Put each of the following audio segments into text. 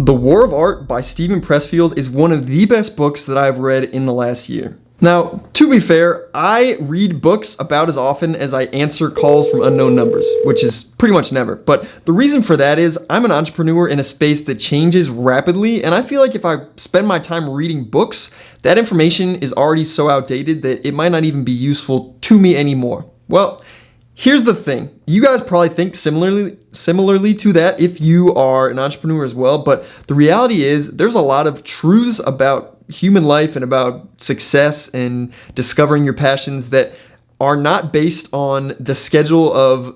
The War of Art by Steven Pressfield is one of the best books that I've read in the last year. Now, to be fair, I read books about as often as I answer calls from unknown numbers, which is pretty much never. But the reason for that is I'm an entrepreneur in a space that changes rapidly, and I feel like if I spend my time reading books, that information is already so outdated that it might not even be useful to me anymore. Well, here's the thing. You guys probably think similarly to that if you are an entrepreneur as well, but the reality is there's a lot of truths about human life and about success and discovering your passions that are not based on the schedule of,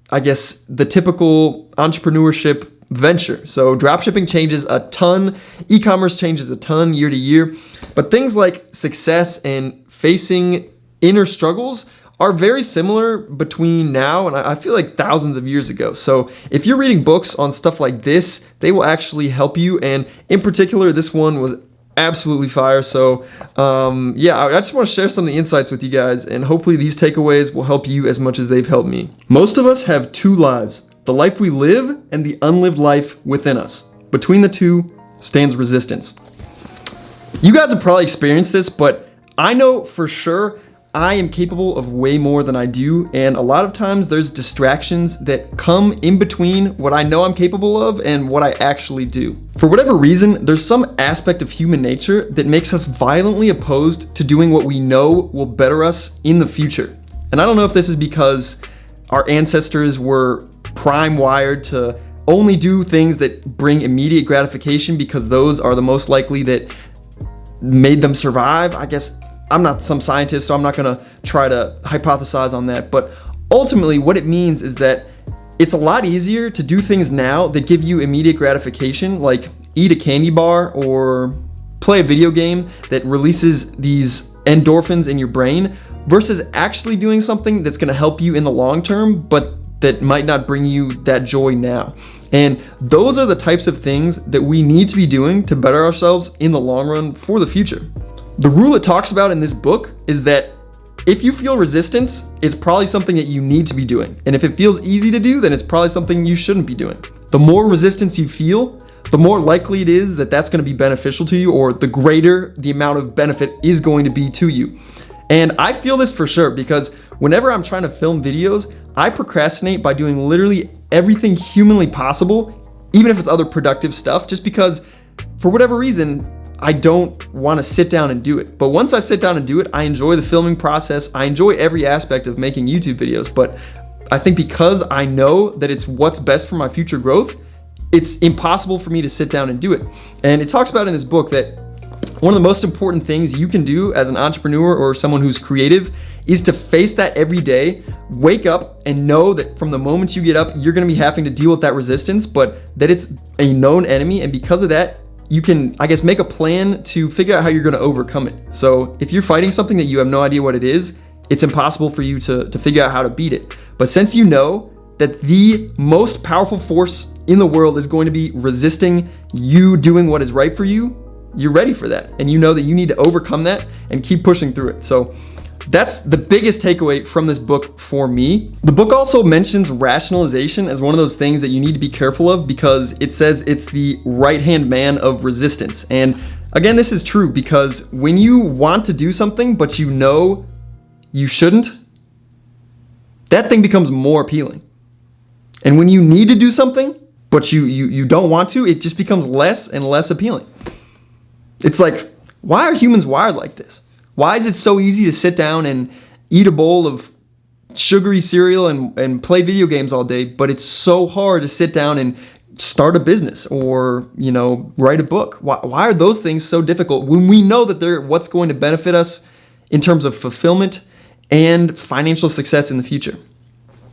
I guess, the typical entrepreneurship venture. So dropshipping changes a ton, e-commerce changes a ton year to year, but things like success and facing inner struggles are very similar between now and I feel like thousands of years ago. So if you're reading books on stuff like this, they will actually help you. And in particular, this one was absolutely fire. So yeah, I just want to share some of the insights with you guys, and hopefully these takeaways will help you as much as they've helped me. Most of us have two lives, the life we live and the unlived life within us. Between the two stands resistance. You guys have probably experienced this, but I know for sure I am capable of way more than I do, and a lot of times there's distractions that come in between what I know I'm capable of and what I actually do. For whatever reason, there's some aspect of human nature that makes us violently opposed to doing what we know will better us in the future. And I don't know if this is because our ancestors were prime wired to only do things that bring immediate gratification because those are the most likely that made them survive. I guess I'm not some scientist, so I'm not gonna try to hypothesize on that. But ultimately, what it means is that it's a lot easier to do things now that give you immediate gratification, like eat a candy bar or play a video game that releases these endorphins in your brain, versus actually doing something that's gonna help you in the long term, but that might not bring you that joy now. And those are the types of things that we need to be doing to better ourselves in the long run for the future. The rule it talks about in this book is that if you feel resistance, it's probably something that you need to be doing. And if it feels easy to do, then it's probably something you shouldn't be doing. The more resistance you feel, the more likely it is that that's going to be beneficial to you, or the greater the amount of benefit is going to be to you. And I feel this for sure because whenever I'm trying to film videos, I procrastinate by doing literally everything humanly possible, even if it's other productive stuff, just because for whatever reason, I don't want to sit down and do it. But once I sit down and do it, I enjoy the filming process. I enjoy every aspect of making YouTube videos. But I think because I know that it's what's best for my future growth, it's impossible for me to sit down and do it. And it talks about in this book that one of the most important things you can do as an entrepreneur or someone who's creative is to face that every day, wake up and know that from the moment you get up, you're going to be having to deal with that resistance, but that it's a known enemy. And because of that, you can, I guess, make a plan to figure out how you're going to overcome it. So if you're fighting something that you have no idea what it is, it's impossible for you to figure out how to beat it. But since you know that the most powerful force in the world is going to be resisting you doing what is right for you, you're ready for that. And you know that you need to overcome that and keep pushing through it. So that's the biggest takeaway from this book for me. The book also mentions rationalization as one of those things that you need to be careful of because it says it's the right-hand man of resistance. And again, this is true because when you want to do something, but you know you shouldn't, that thing becomes more appealing. And when you need to do something, but you don't want to, it just becomes less and less appealing. It's like, why are humans wired like this? Why is it so easy to sit down and eat a bowl of sugary cereal and play video games all day, but it's so hard to sit down and start a business or, write a book? Why are those things so difficult when we know that they're what's going to benefit us in terms of fulfillment and financial success in the future?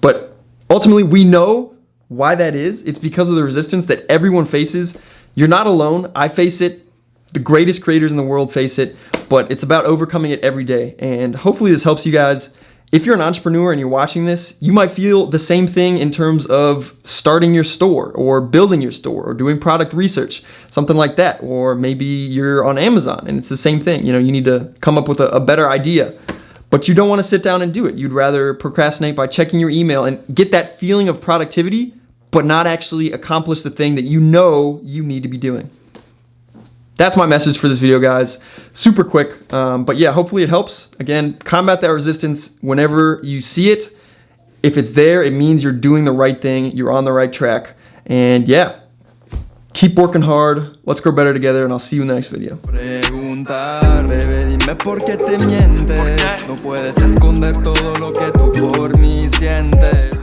But ultimately, we know why that is. It's because of the resistance that everyone faces. You're not alone. I face it. The greatest creators in the world face it, but it's about overcoming it every day. And hopefully this helps you guys. If you're an entrepreneur and you're watching this, you might feel the same thing in terms of starting your store or building your store or doing product research, something like that. Or maybe you're on Amazon and it's the same thing. You need to come up with a better idea, but you don't want to sit down and do it. You'd rather procrastinate by checking your email and get that feeling of productivity, but not actually accomplish the thing that you know you need to be doing. That's my message for this video, guys. Super quick, but yeah, hopefully it helps. Again, combat that resistance whenever you see it. If it's there, it means you're doing the right thing, you're on the right track, and yeah, keep working hard. Let's grow better together, and I'll see you in the next video. Preguntar, bebé, dime por qué te mientes. No puedes esconder todo lo que tú por mí sientes.